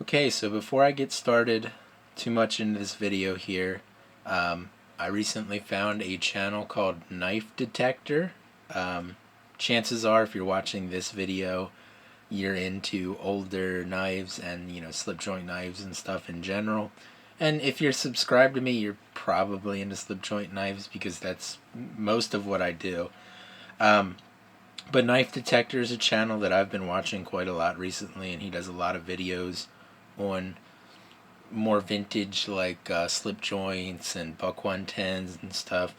Okay, so before I get started too much into this video here, I recently found a channel called Knife Detector. Chances are, if you're watching this video, you're into older knives and, slip joint knives and stuff in general. And if you're subscribed to me, you're probably into slip joint knives because that's most of what I do. But Knife Detector is a channel that I've been watching quite a lot recently, and he does a lot of videos on more vintage, like slip joints and buck 110s and stuff.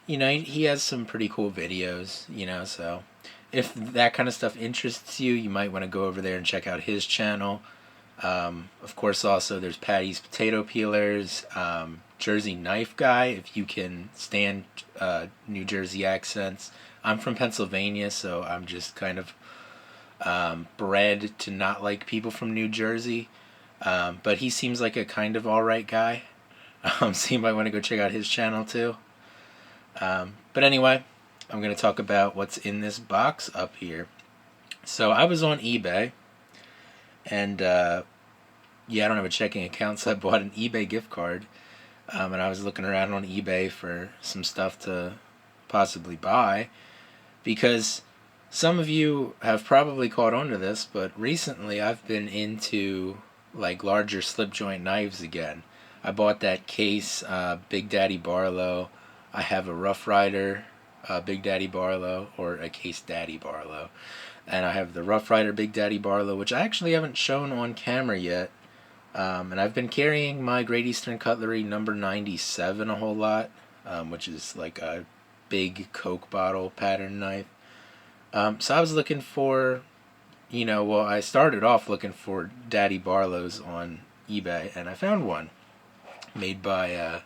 He has some pretty cool videos, so if that kind of stuff interests you, you might want to go over there and check out his channel. Of course, also there's Patty's Potato Peelers, Jersey Knife Guy, if you can stand New Jersey accents. I'm from Pennsylvania, so I'm just kind of bred to not like people from New Jersey. But he seems like a kind of alright guy. So you might want to go check out his channel too. But anyway, I'm going to talk about what's in this box up here. So I was on eBay, and I don't have a checking account, so I bought an eBay gift card. And I was looking around on eBay for some stuff to possibly buy, because some of you have probably caught on to this, but recently I've been into like larger slip joint knives again. I bought that case Big Daddy Barlow. I have a Rough Rider Big Daddy Barlow, or a Case Daddy Barlow, and I have the Rough Rider Big Daddy Barlow, which I actually haven't shown on camera yet. And I've been carrying my Great Eastern Cutlery number 97 a whole lot, which is like a big Coke bottle pattern knife. So I was looking for, I started off looking for Daddy Barlows on eBay, and I found one made by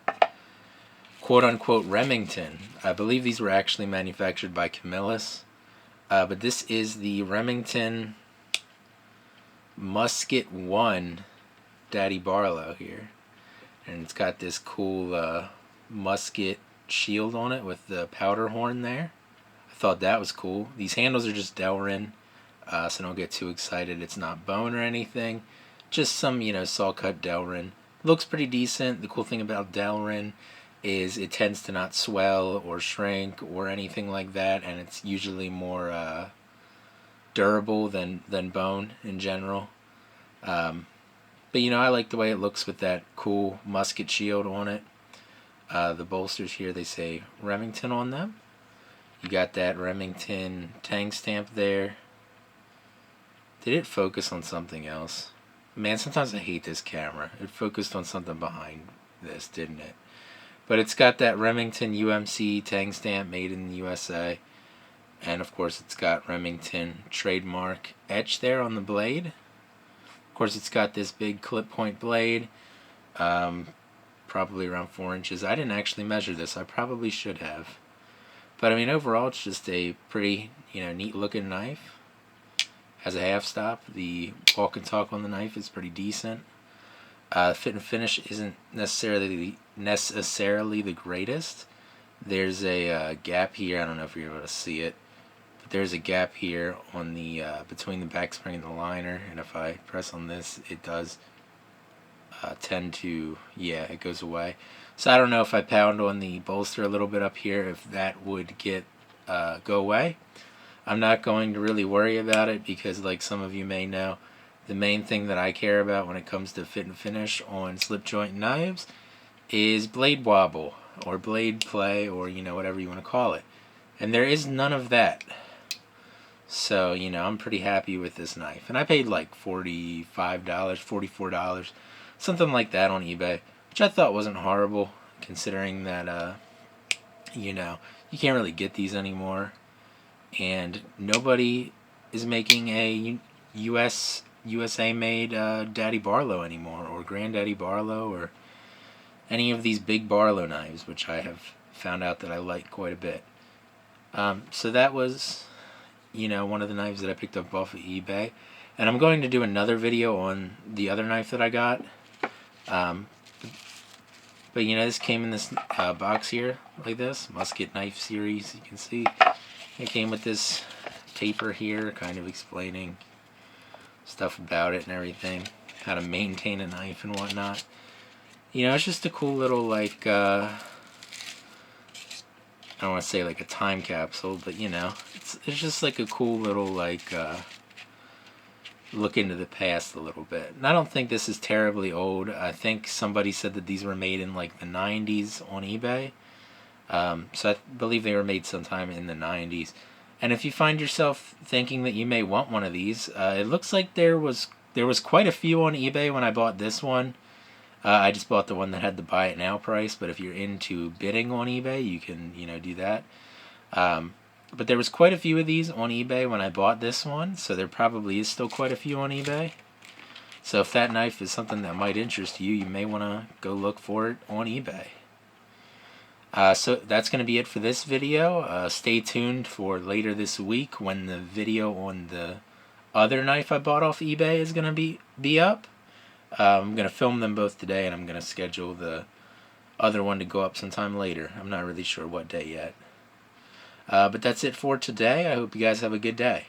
quote-unquote Remington. I believe these were actually manufactured by Camillus, but this is the Remington Musket-1 Daddy Barlow here, and it's got this cool musket shield on it with the powder horn there. I thought that was cool. These handles are just Delrin, so don't get too excited. It's not bone or anything, just some saw cut Delrin. Looks pretty decent. The cool thing about Delrin is it tends to not swell or shrink or anything like that, and it's usually more durable than bone in general. But I like the way it looks with that cool musket shield on it. The bolsters here, they say Remington on them. You got that Remington tang stamp there. Did it focus on something else? Man, sometimes I hate this camera. It focused on something behind this, didn't it? But it's got that Remington UMC tang stamp, made in the USA. And of course it's got Remington trademark etch there on the blade. Of course it's got this big clip point blade, probably around 4 inches. I didn't actually measure this. I probably should have. But I mean, overall it's just a pretty, neat looking knife. Has a half stop. The walk and talk on the knife is pretty decent. Fit and finish isn't necessarily the greatest. There's a gap here. I don't know if you're able to see it, but there's a gap here on the between the back spring and the liner, and if I press on this, it does tend to, it goes away. So I don't know if I pound on the bolster a little bit up here, if that would go away. I'm not going to really worry about it, because like some of you may know, the main thing that I care about when it comes to fit and finish on slip joint knives is blade wobble, or blade play, or whatever you want to call it. And there is none of that. So, I'm pretty happy with this knife. And I paid like $45, $44, something like that on eBay, which I thought wasn't horrible, considering that, you can't really get these anymore. And nobody is making a USA-made Daddy Barlow anymore, or Granddaddy Barlow, or any of these big Barlow knives, which I have found out that I like quite a bit. So that was, one of the knives that I picked up off of eBay. And I'm going to do another video on the other knife that I got. But this came in this box here, like this, Musket Knife Series, you can see. It came with this paper here, kind of explaining stuff about it and everything. how to maintain a knife and whatnot. You know, it's just a cool little, like, I don't want to say like a time capsule, but you know, it's just like a cool little, like, look into the past a little bit. And I don't think this is terribly old. I think somebody said that these were made in like the 90s on eBay. So I believe they were made sometime in the 90s. And if you find yourself thinking that you may want one of these, it looks like there was quite a few on eBay when I bought this one. I just bought the one that had the buy it now price, but if you're into bidding on eBay, you can, you know, do that. But there was quite a few of these on eBay when I bought this one, so there probably is still quite a few on eBay. So if that knife is something that might interest you, you may want to go look for it on eBay. So that's going to be it for this video. Stay tuned for later this week when the video on the other knife I bought off eBay is going to be up. I'm going to film them both today, and I'm going to schedule the other one to go up sometime later. I'm not really sure what day yet. But that's it for today. I hope you guys have a good day.